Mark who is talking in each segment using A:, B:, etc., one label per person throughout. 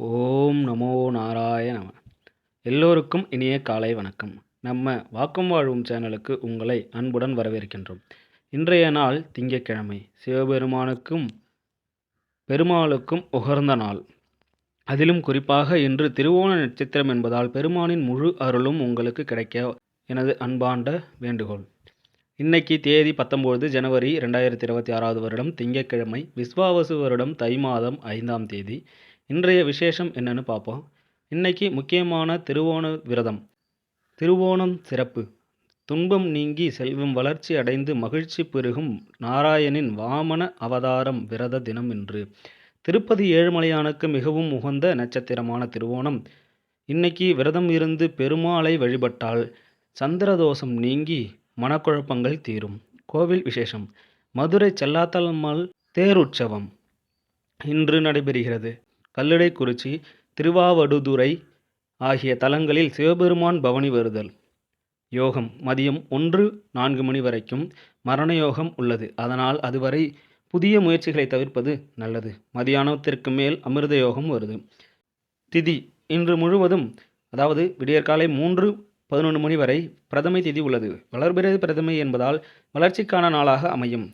A: ஓம் நமோ நாராயண நம. எல்லோருக்கும் இனிய காலை வணக்கம். நம்ம வாக்கும் வாழ்வும் சேனலுக்கு உங்களை அன்புடன் வரவேற்கின்றோம். இன்றைய நாள் திங்கட்கிழமை, சிவபெருமானுக்கும் பெருமாளுக்கும் உகந்த நாள். அதிலும் குறிப்பாக இன்று திருவோண நட்சத்திரம் என்பதால் பெருமானின் முழு அருளும் உங்களுக்கு கிடைக்க எனது அன்பாண்ட வேண்டுகோள். இன்னைக்கு தேதி 19 ஜனவரி 2026 வருடம் திங்கட்கிழமை, விஸ்வாவசு வருடம் தை மாதம் 5ஆம் தேதி. இன்றைய விசேஷம் என்னன்னு பார்ப்போம். இன்னைக்கு முக்கியமான திருவோண விரதம். திருவோணம் சிறப்பு. துன்பம் நீங்கி செல்வம் வளர்ச்சி அடைந்து மகிழ்ச்சி பெருகும் நாராயணின் வாமன அவதாரம் விரத தினம் இன்று. திருப்பதி ஏழுமலையானுக்கு மிகவும் உகந்த நட்சத்திரமான திருவோணம். இன்னைக்கு விரதம் இருந்து பெருமாளை வழிபட்டால் சந்திரதோஷம் நீங்கி மனக்குழப்பங்கள் தீரும். கோவில் விசேஷம். மதுரை செல்லாத்தம்மன் தேருற்சவம் இன்று நடைபெறுகிறது. கல்லிடைக்குறிச்சி, திருவாவடுதுறை ஆகிய தலங்களில் சிவபெருமான் பவனி வருதல். யோகம். மதியம் 1-4 மணி வரைக்கும் மரண யோகம் உள்ளது. அதனால் அதுவரை புதிய முயற்சிகளை தவிர்ப்பது நல்லது. மதியானத்திற்கு மேல் அமிர்த யோகம் வருது. திதி. இன்று முழுவதும், அதாவது விடியற்காலை 3:11 மணி வரை பிரதமை திதி உள்ளது. வளர்பிறை பிரதமை என்பதால் வளர்ச்சிக்கான நாளாக அமையும்.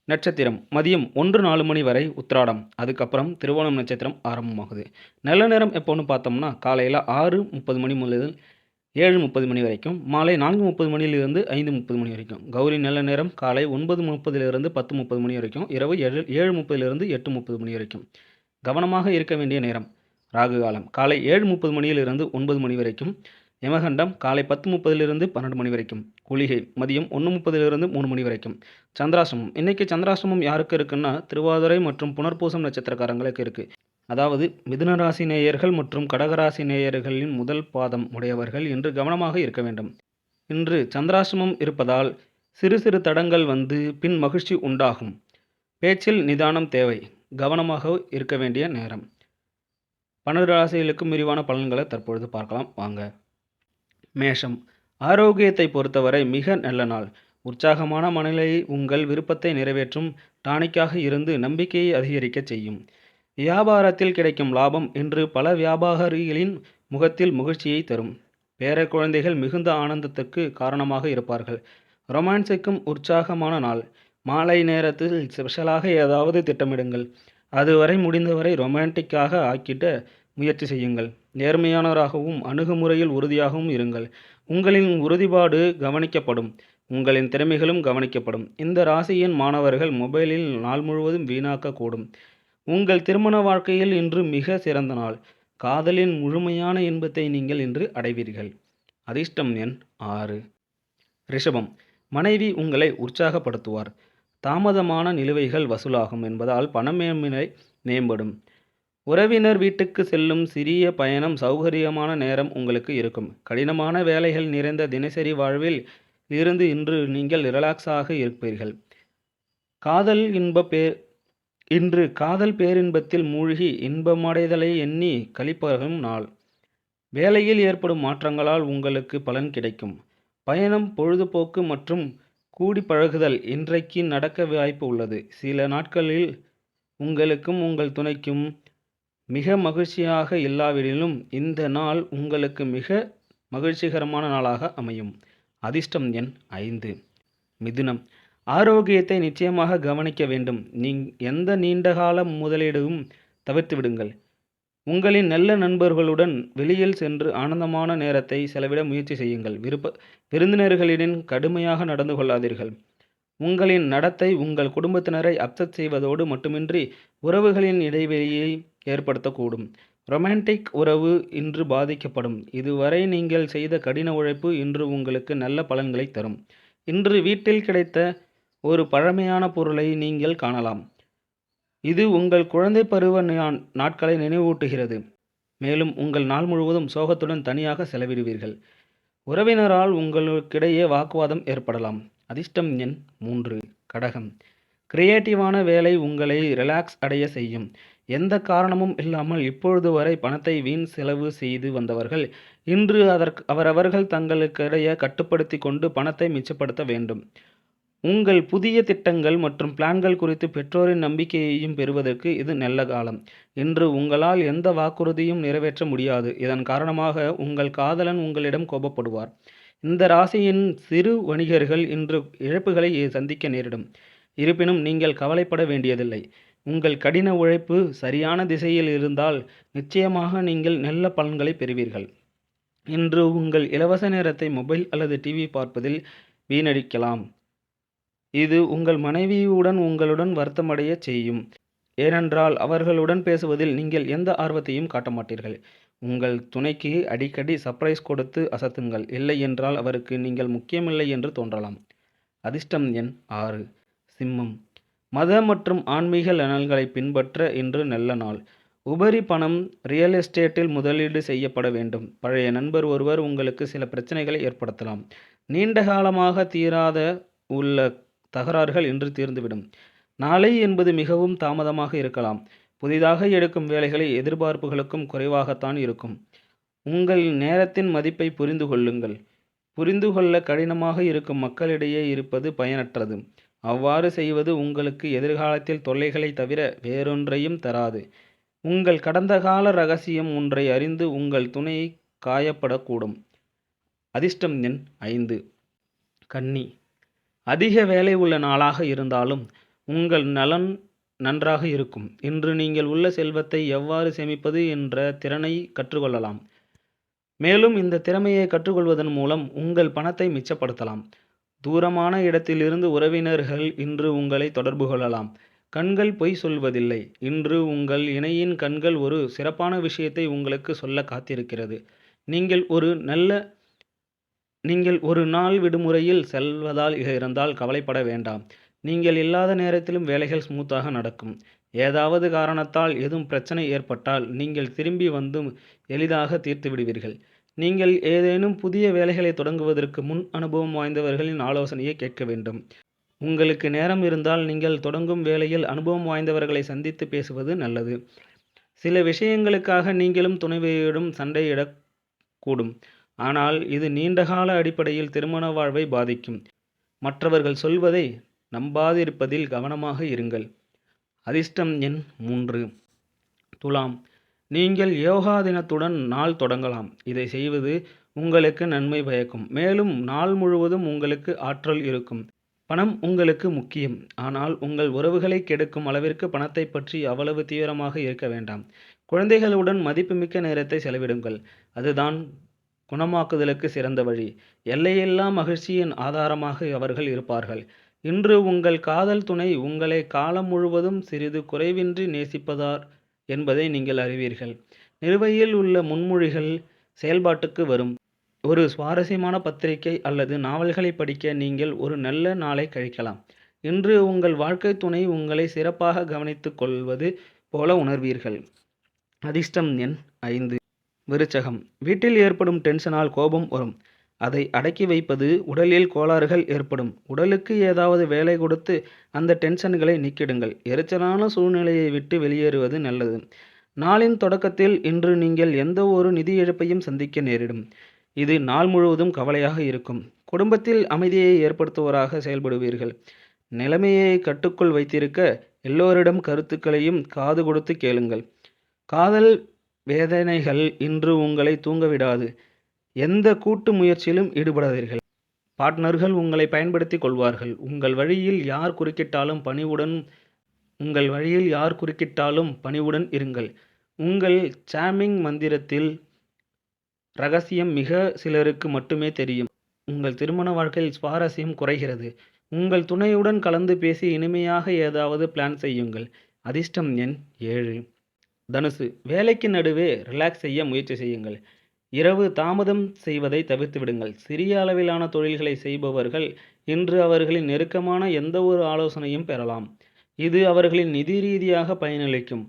A: நட்சத்திரம். மதியம் 1-4 மணி வரை உத்திராடம். அதுக்கப்புறம் திருவோணம் நட்சத்திரம் ஆரம்பமாகுது. நல்ல நேரம் எப்போன்னு பார்த்தோம்னா காலையில் 6:30 மணி முதல் 7:30 மணி வரைக்கும், மாலை 4:30 மணியிலிருந்து 5:30 மணி வரைக்கும். கௌரி நல்ல நேரம் காலை 9:30 10:30 மணி வரைக்கும், இரவு 7:30 8:30 மணி வரைக்கும். கவனமாக இருக்க வேண்டிய நேரம். ராகு காலம் காலை 7:30 மணியிலிருந்து 9 மணி வரைக்கும். யமகண்டம் காலை 10:30 12 மணி வரைக்கும். குளிகை மதியம் 1:30 3 மணி வரைக்கும். சந்திராசிரமம். இன்னைக்கு சந்திராசிரமம் யாருக்கு இருக்குன்னா திருவாதிரை மற்றும் புனர்பூசம் நட்சத்திரக்காரங்களுக்கு இருக்கு. அதாவது மிதுன ராசி நேயர்கள் மற்றும் கடகராசி நேயர்களின் முதல் பாதம் உடையவர்கள் இன்று கவனமாக இருக்க வேண்டும். இன்று சந்திராசிரமம் இருப்பதால் சிறு சிறு தடங்கள் வந்து பின் மகிழ்ச்சி உண்டாகும். பேச்சில் நிதானம் தேவை. கவனமாக இருக்க வேண்டிய நேரம். 12 ராசிகளுக்கும் விரிவான பலன்களை தற்பொழுது பார்க்கலாம் வாங்க. மேஷம். ஆரோக்கியத்தை பொறுத்தவரை மிக நல்ல நாள். உற்சாகமான மனநிலை உங்கள் விருப்பத்தை நிறைவேற்றும் டானிக்காக இருந்து நம்பிக்கையை அதிகரிக்க செய்யும். வியாபாரத்தில் கிடைக்கும் லாபம் இன்று பல வியாபாரிகளின் முகத்தில் மகிழ்ச்சியை தரும். பேர குழந்தைகள் மிகுந்த ஆனந்தத்துக்கு காரணமாக இருப்பார்கள். ரொமான்ஸுக்கும் உற்சாகமான நாள். மாலை நேரத்தில் ஸ்பெஷலாக ஏதாவது திட்டமிடுங்கள். அதுவரை முடிந்தவரை ரொமான்டிக்காக ஆக்கிட முயற்சி செய்யுங்கள். நேர்மையானவராகவும் அணுகுமுறையில் உறுதியாகவும் இருங்கள். உங்களின் உறுதிப்பாடு கவனிக்கப்படும். உங்களின் திறமைகளும் கவனிக்கப்படும். இந்த ராசியின் மாணவர்கள் மொபைலில் நாள் முழுவதும் வீணாக்கக்கூடும். உங்கள் திருமண வாழ்க்கையில் இன்று மிக சிறந்த நாள். காதலின் முழுமையான இன்பத்தை நீங்கள் இன்று அடைவீர்கள். அதிர்ஷ்டம் எண் 6. ரிஷபம். மனைவி உங்களை உற்சாகப்படுத்துவார். தாமதமான நிலுவைகள் வசூலாகும் என்பதால் பணமேன்மை மேம்படும். உறவினர் வீட்டுக்கு செல்லும் சிறிய பயணம் சௌகரியமான நேரம் உங்களுக்கு இருக்கும். கடினமான வேலைகள் நிறைந்த தினசரி வாழ்வில் இருந்து இன்று நீங்கள் ரிலாக்ஸாக இருப்பீர்கள். இன்று காதல் பேரின்பத்தில் மூழ்கி இன்பமடைதலை எண்ணி கழிப்பகும் நாள். வேலையில் ஏற்படும் மாற்றங்களால் உங்களுக்கு பலன் கிடைக்கும். பயணம், பொழுதுபோக்கு மற்றும் கூடி பழகுதல் இன்றைக்கு நடக்க வாய்ப்பு உள்ளது. சில நாட்களில் உங்களுக்கும் உங்கள் துணைக்கும் மிக மகிழ்ச்சியாக இல்லாவிடினும் இந்த நாள் உங்களுக்கு மிக மகிழ்ச்சிகரமான நாளாக அமையும். அதிர்ஷ்டம் எண் 5. மிதுனம். ஆரோக்கியத்தை நிச்சயமாக கவனிக்க வேண்டும். எந்த நீண்டகால முதலீடும் தவிர்த்து விடுங்கள். உங்களின் நல்ல நண்பர்களுடன் வெளியில் சென்று ஆனந்தமான நேரத்தை செலவிட முயற்சி செய்யுங்கள். விருந்தினர்களிடம் கடுமையாக நடந்து கொள்ளாதீர்கள். உங்களின் நடத்தை உங்கள் குடும்பத்தினரை அப்செட் செய்வதோடு மட்டுமின்றி உறவுகளின் இடைவெளியை ஏற்படுத்தக்கூடும். ரொமான்டிக் உறவு இன்று பாதிக்கப்படும். இதுவரை நீங்கள் செய்த கடின உழைப்பு இன்று உங்களுக்கு நல்ல பலன்களை தரும். இன்று வீட்டில் கிடைத்த ஒரு பழமையான பொருளை நீங்கள் காணலாம். இது உங்கள் குழந்தை பருவ நாட்களை நினைவூட்டுகிறது. மேலும் உங்கள் நாள் முழுவதும் சோகத்துடன் தனியாக செலவிடுவீர்கள். உறவினரால் உங்களுக்கிடையே வாக்குவாதம் ஏற்படலாம். அதிர்ஷ்டம் எண் 3. கடகம். கிரியேட்டிவான வேலை உங்களை ரிலாக்ஸ் அடைய செய்யும். எந்த காரணமும் இல்லாமல் இப்பொழுது வரை பணத்தை வீண் செலவு செய்து வந்தவர்கள் இன்று அவரவர்கள் தங்களுக்கிடையே கட்டுப்படுத்தி கொண்டு பணத்தை மிச்சப்படுத்த வேண்டும். உங்கள் புதிய திட்டங்கள் மற்றும் பிளான்கள் குறித்து பெற்றோரின் நம்பிக்கையையும் பெறுவதற்கு இது நல்ல காலம். இன்று உங்களால் எந்த வாக்குறுதியும் நிறைவேற்ற முடியாது. இதன் காரணமாக உங்கள் காதலன் உங்களிடம் கோபப்படுவார். இந்த ராசியின் சிறு வணிகர்கள் இன்று இழப்புகளை சந்திக்க நேரிடும். இருப்பினும் நீங்கள் கவலைப்பட வேண்டியதில்லை. உங்கள் கடின உழைப்பு சரியான திசையில் இருந்தால் நிச்சயமாக நீங்கள் நல்ல பலன்களை பெறுவீர்கள். இன்று உங்கள் இலவச நேரத்தை மொபைல் அல்லது டிவி பார்ப்பதில் வீணடிக்கலாம். இது உங்கள் மனைவியுடன் உங்களுடன் வருத்தமடையச் செய்யும். ஏனென்றால் அவர்களுடன் பேசுவதில் நீங்கள் எந்த ஆர்வத்தையும் காட்ட மாட்டீர்கள். உங்கள் துணைக்கு அடிக்கடி சர்ப்ரைஸ் கொடுத்து அசத்துங்கள். இல்லை என்றால் அவருக்கு நீங்கள் முக்கியமில்லை என்று தோன்றலாம். அதிர்ஷ்டம் எண் 6. சிம்மம். மத மற்றும் ஆன்மீக நலன்களை பின்பற்ற இன்று நல்ல நாள். உபரி பணம் ரியல் எஸ்டேட்டில் முதலீடு செய்யப்பட வேண்டும். பழைய நண்பர் ஒருவர் உங்களுக்கு சில பிரச்சனைகளை ஏற்படுத்தலாம். நீண்ட காலமாக தீராத உள்ள தகராறுகள் இன்று தீர்ந்துவிடும். நாளை என்பது மிகவும் தாமதமாக இருக்கலாம். புதிதாக எடுக்கும் வேலைகளை எதிர்பார்ப்புகளுக்கும் குறைவாகத்தான் இருக்கும். உங்கள் நேரத்தின் மதிப்பை புரிந்து கொள்ளுங்கள். புரிந்து கொள்ள கடினமாக இருக்கும் மக்களிடையே இருப்பது பயனற்றது. அவ்வாறு செய்வது உங்களுக்கு எதிர்காலத்தில் தொல்லைகளை தவிர வேறொன்றையும் தராது. உங்கள் கடந்த கால ரகசியம் ஒன்றை அறிந்து உங்கள் துணை காயப்படக்கூடும். அதிர்ஷ்டம் எண் 5. கன்னி. அதிக வேலை உள்ள நாளாக இருந்தாலும் உங்கள் நலன் நன்றாக இருக்கும். இன்று நீங்கள் உள்ள செல்வத்தை எவ்வாறு சேமிப்பது என்ற திறனை கற்றுக்கொள்ளலாம். மேலும் இந்த திறமையை கற்றுக்கொள்வதன் மூலம் உங்கள் பணத்தை மிச்சப்படுத்தலாம். தூரமான இடத்திலிருந்து உறவினர்கள் இன்று உங்களை தொடர்பு கொள்ளலாம். கண்கள் பொய் சொல்வதில்லை. இன்று உங்கள் இணையின் கண்கள் ஒரு சிறப்பான விஷயத்தை உங்களுக்கு சொல்ல காத்திருக்கிறது. நீங்கள் ஒரு நாள் விடுமுறையில் செல்வதால் இருந்தால் கவலைப்பட வேண்டாம். நீங்கள் இல்லாத நேரத்திலும் வேலைகள் ஸ்மூத்தாக நடக்கும். ஏதாவது காரணத்தால் எதுவும் பிரச்சனை ஏற்பட்டால் நீங்கள் திரும்பி வந்து எளிதாக தீர்த்து விடுவீர்கள். நீங்கள் ஏதேனும் புதிய வேலைகளை தொடங்குவதற்கு முன் அனுபவம் வாய்ந்தவர்களின் ஆலோசனையை கேட்க வேண்டும். உங்களுக்கு நேரம் இருந்தால் நீங்கள் தொடங்கும் வேலையில் அனுபவம் வாய்ந்தவர்களை சந்தித்து பேசுவது நல்லது. சில விஷயங்களுக்காக நீங்களும் துணைவியரிடம் சண்டையிடக்கூடும். ஆனால் இது நீண்டகால அடிப்படையில் திருமண வாழ்வை பாதிக்கும். மற்றவர்கள் சொல்வதை நம்பாதிருப்பதில் கவனமாக இருங்கள். அதிர்ஷ்டம் எண் 3. துலாம். நீங்கள் யோகா தினத்துடன் நாள் தொடங்கலாம். இதை செய்வது உங்களுக்கு நன்மை பயக்கும். மேலும் நாள் முழுவதும் உங்களுக்கு ஆற்றல் இருக்கும். பணம் உங்களுக்கு முக்கியம். ஆனால் உங்கள் உறவுகளை கெடுக்கும் அளவிற்கு பணத்தை பற்றி அவ்வளவு தீவிரமாக இருக்க வேண்டாம். குழந்தைகளுடன் மதிப்புமிக்க நேரத்தை செலவிடுங்கள். அதுதான் குணமாக்குதலுக்கு சிறந்த வழி. எல்லையில்லா மகிழ்ச்சியின் ஆதாரமாக அவர்கள் இருப்பார்கள். இன்று உங்கள் காதல் துணை உங்களை காலம் முழுவதும் சிறிது குறைவின்றி நேசிப்பதார் என்பதை நீங்கள் அறிவீர்கள். நிலுவையில் உள்ள முன்மொழிகள் செயல்பாட்டுக்கு வரும். ஒரு சுவாரஸ்யமான பத்திரிகை அல்லது நாவல்களை படிக்க நீங்கள் ஒரு நல்ல நாளை கழிக்கலாம். இன்று உங்கள் வாழ்க்கை துணை உங்களை சிறப்பாக கவனித்துக் கொள்வது போல உணர்வீர்கள். அதிர்ஷ்டம் எண் 5. விருச்சகம். வீட்டில் ஏற்படும் டென்ஷனால் கோபம் வரும். அதை அடக்கி வைப்பது உடலில் கோளாறுகள் ஏற்படும். உடலுக்கு ஏதாவது வேலை கொடுத்து அந்த டென்ஷன்களை நீக்கிடுங்கள். எரிச்சலான சூழ்நிலையை விட்டு வெளியேறுவது நல்லது. நாளின் தொடக்கத்தில் இன்று நீங்கள் எந்த ஒரு நிதி இழப்பையும் சந்திக்க நேரிடும். இது நாள் முழுவதும் கவலையாக இருக்கும். குடும்பத்தில் அமைதியை ஏற்படுத்துவராக செயல்படுவீர்கள். நிலைமையை கட்டுக்குள் வைத்திருக்க எல்லோரிடம் கருத்துக்களையும் காது கொடுத்து கேளுங்கள். காதல் வேதனைகள் இன்று உங்களை தூங்கவிடாது. எந்த கூட்டு முயற்சியிலும் ஈடுபடாதீர்கள். பார்ட்னர்கள் உங்களை பயன்படுத்தி கொள்வார்கள். உங்கள் வழியில் யார் குறுக்கிட்டாலும் பணிவுடன் இருங்கள். உங்கள் சாமிங் மந்திரத்தில் ரகசியம் மிக சிலருக்கு மட்டுமே தெரியும். உங்கள் திருமண வாழ்க்கையில் சுவாரஸ்யம் குறைகிறது. உங்கள் துணையுடன் கலந்து பேசி இனிமையாக ஏதாவது பிளான் செய்யுங்கள். அதிர்ஷ்டம் எண் 7. தனுசு. வேலைக்கு நடுவே ரிலாக்ஸ் செய்ய முயற்சி செய்யுங்கள். இரவு தாமதம் செய்வதை தவிர்த்து விடுங்கள். சிறிய அளவிலான தொழில்களை செய்பவர்கள் இன்று அவர்களின் நெருக்கமான எந்த ஒரு ஆலோசனையும் பெறலாம். இது அவர்களின் நிதி ரீதியாக பயனளிக்கும்.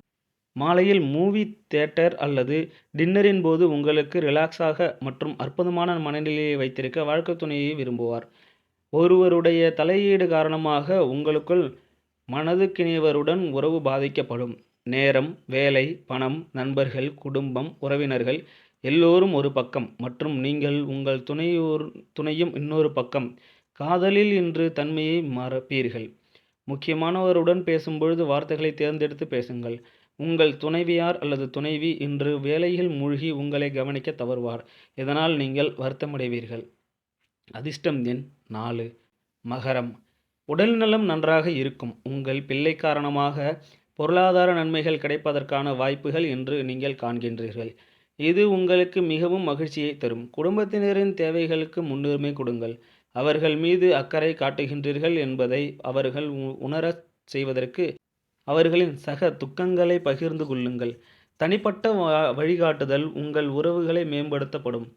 A: மாலையில் மூவி தியேட்டர் அல்லது டின்னரின் போது உங்களுக்கு ரிலாக்ஸாக மற்றும் அற்புதமான மனநிலையை வைத்திருக்க வாழ்க்கை துணையை விரும்புவார். ஒருவருடைய தலையீடு காரணமாக உங்களுக்குள் மனதுக்கினியவருடன் உறவு பாதிக்கப்படும். நேரம், வேலை, பணம், நண்பர்கள், குடும்பம், உறவினர்கள் எல்லோரும் ஒரு பக்கம் மற்றும் நீங்கள் உங்கள் துணையும் இன்னொரு பக்கம். காதலில் இன்று தன்மையை மறப்பீர்கள். முக்கியமானவருடன் பேசும்பொழுது வார்த்தைகளை தேர்ந்தெடுத்து பேசுங்கள். உங்கள் துணைவியார் அல்லது துணைவி இன்று வேலையில் மூழ்கி உங்களை கவனிக்க தவறுவார். இதனால் நீங்கள் வருத்தமடைவீர்கள். அதிர்ஷ்டம் எண் 4. மகரம். உடல் நலம் நன்றாக இருக்கும். உங்கள் பிள்ளை காரணமாக பொருளாதார நன்மைகள் கிடைப்பதற்கான வாய்ப்புகள் இன்று நீங்கள் காண்கின்றீர்கள். இது உங்களுக்கு மிகவும் மகிழ்ச்சியை தரும். குடும்பத்தினரின் தேவைகளுக்கு முன்னுரிமை கொடுங்கள். அவர்கள் மீது அக்கறை காட்டுகின்றீர்கள் என்பதை அவர்கள் உணரச் செய்வதற்கு அவர்களின் சக துக்கங்களை பகிர்ந்து கொள்ளுங்கள். தனிப்பட்ட வழிகாட்டுதல் உங்கள் உறவுகளை மேம்படுத்தப்படும்.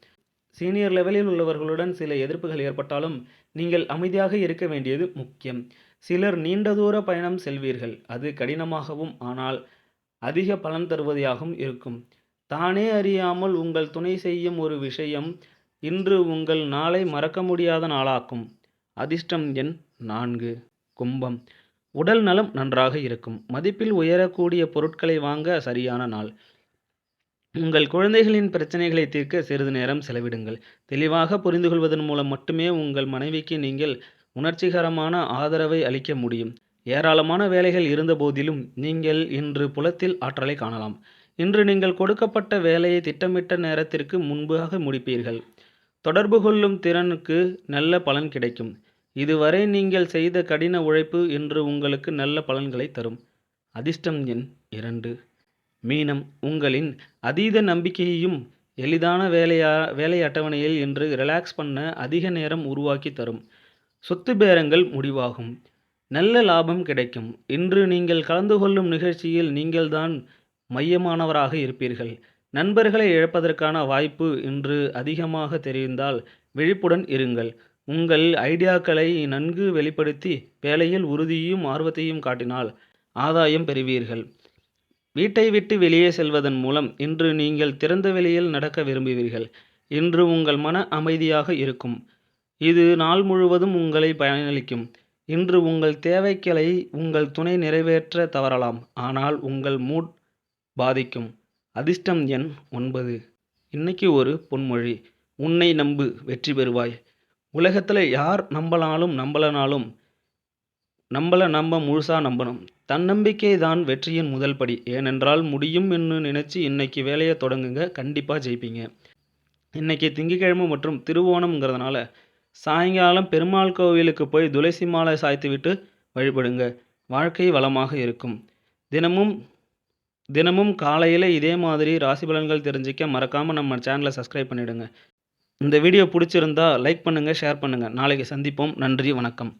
A: சீனியர் லெவலில் உள்ளவர்களுடன் சில எதிர்ப்புகள் ஏற்பட்டாலும் நீங்கள் அமைதியாக இருக்க வேண்டியது முக்கியம். சிலர் நீண்ட தூர பயணம் செல்வீர்கள். அது கடினமாகவும் ஆனால் அதிக பலன் தருவதாகவும் இருக்கும். தானே அறியாமல் உங்கள் துணை செய்யும் ஒரு விஷயம் இன்று உங்கள் நாளை மறக்க முடியாத நாளாக்கும். அதிர்ஷ்டம் எண் 4. கும்பம். உடல் நலம் நன்றாக இருக்கும். மதிப்பில் உயரக்கூடிய பொருட்களை வாங்க சரியான நாள். உங்கள் குழந்தைகளின் பிரச்சனைகளை தீர்க்க சிறிது நேரம் செலவிடுங்கள். தெளிவாக புரிந்து கொள்வதன் மூலம் மட்டுமே உங்கள் மனைவிக்கு நீங்கள் உணர்ச்சிகரமான ஆதரவை அளிக்க முடியும். ஏராளமான வேலைகள் இருந்தபோதிலும் நீங்கள் இன்று புலத்தில் ஆற்றலை காணலாம். இன்று நீங்கள் கொடுக்கப்பட்ட வேலையை திட்டமிட்ட நேரத்திற்கு முன்பாக முடிப்பீர்கள். தொடர்பு கொள்ளும் திறனுக்கு நல்ல பலன் கிடைக்கும். இதுவரை நீங்கள் செய்த கடின உழைப்பு இன்று உங்களுக்கு நல்ல பலன்களை தரும். அதிர்ஷ்டம் எண் 2. மீனம். உங்களின் அதீத நம்பிக்கையையும் எளிதான வேலை அட்டவணையில் இன்று ரிலாக்ஸ் பண்ண அதிக நேரம் உருவாக்கி தரும். சொத்து பேரங்கள் முடிவாகும். நல்ல லாபம் கிடைக்கும். இன்று நீங்கள் கலந்து கொள்ளும் நிகழ்ச்சியில் நீங்கள்தான் மையமானவராக இருப்பீர்கள். நண்பர்களை இழப்பதற்கான வாய்ப்பு இன்று அதிகமாக தெரிந்தால் விழிப்புடன் இருங்கள். உங்கள் ஐடியாக்களை நன்கு வெளிப்படுத்தி வேலையில் உறுதியையும் ஆர்வத்தையும் காட்டினால் ஆதாயம் பெறுவீர்கள். வீட்டை விட்டு வெளியே செல்வதன் மூலம் இன்று நீங்கள் திறந்த வெளியில் நடக்க விரும்புவீர்கள். இன்று உங்கள் மன அமைதியாக இருக்கும். இது நாள் முழுவதும் உங்களை பயனளிக்கும். இன்று உங்கள் தேவைகளை உங்கள் துணை நிறைவேற்ற தவறலாம். ஆனால் உங்கள் மூட் பாதிக்கும். அதிர்ஷ்டம் எண் 9. இன்னைக்கு ஒரு பொன்மொழி. உன்னை நம்பு, வெற்றி பெறுவாய். உலகத்தில் யார் நம்பலாலும் நம்பலனாலும் நம்ப முழுசா நம்பணும். தன்னம்பிக்கை தான் வெற்றியின் முதல் படி. ஏனென்றால் முடியும் என்று நினச்சி இன்னைக்கு வேலையை தொடங்குங்க. கண்டிப்பாக ஜெயிப்பீங்க. இன்னைக்கு திங்கட்கிழமை மற்றும் திருவோணம்ங்கிறதுனால சாயங்காலம் பெருமாள் கோவிலுக்கு போய் துளசி மாலை சாய்த்து விட்டு வழிபடுங்க. வாழ்க்கை வளமாக இருக்கும். தினமும் காலையில் இதே மாதிரி ராசி பலன்கள் தெரிஞ்சிக்க மறக்காமல் நம்ம சேனலை சப்ஸ்கிரைப் பண்ணிவிடுங்க. இந்த வீடியோ பிடிச்சிருந்தா லைக் பண்ணுங்கள், ஷேர் பண்ணுங்கள். நாளைக்கு சந்திப்போம். நன்றி, வணக்கம்.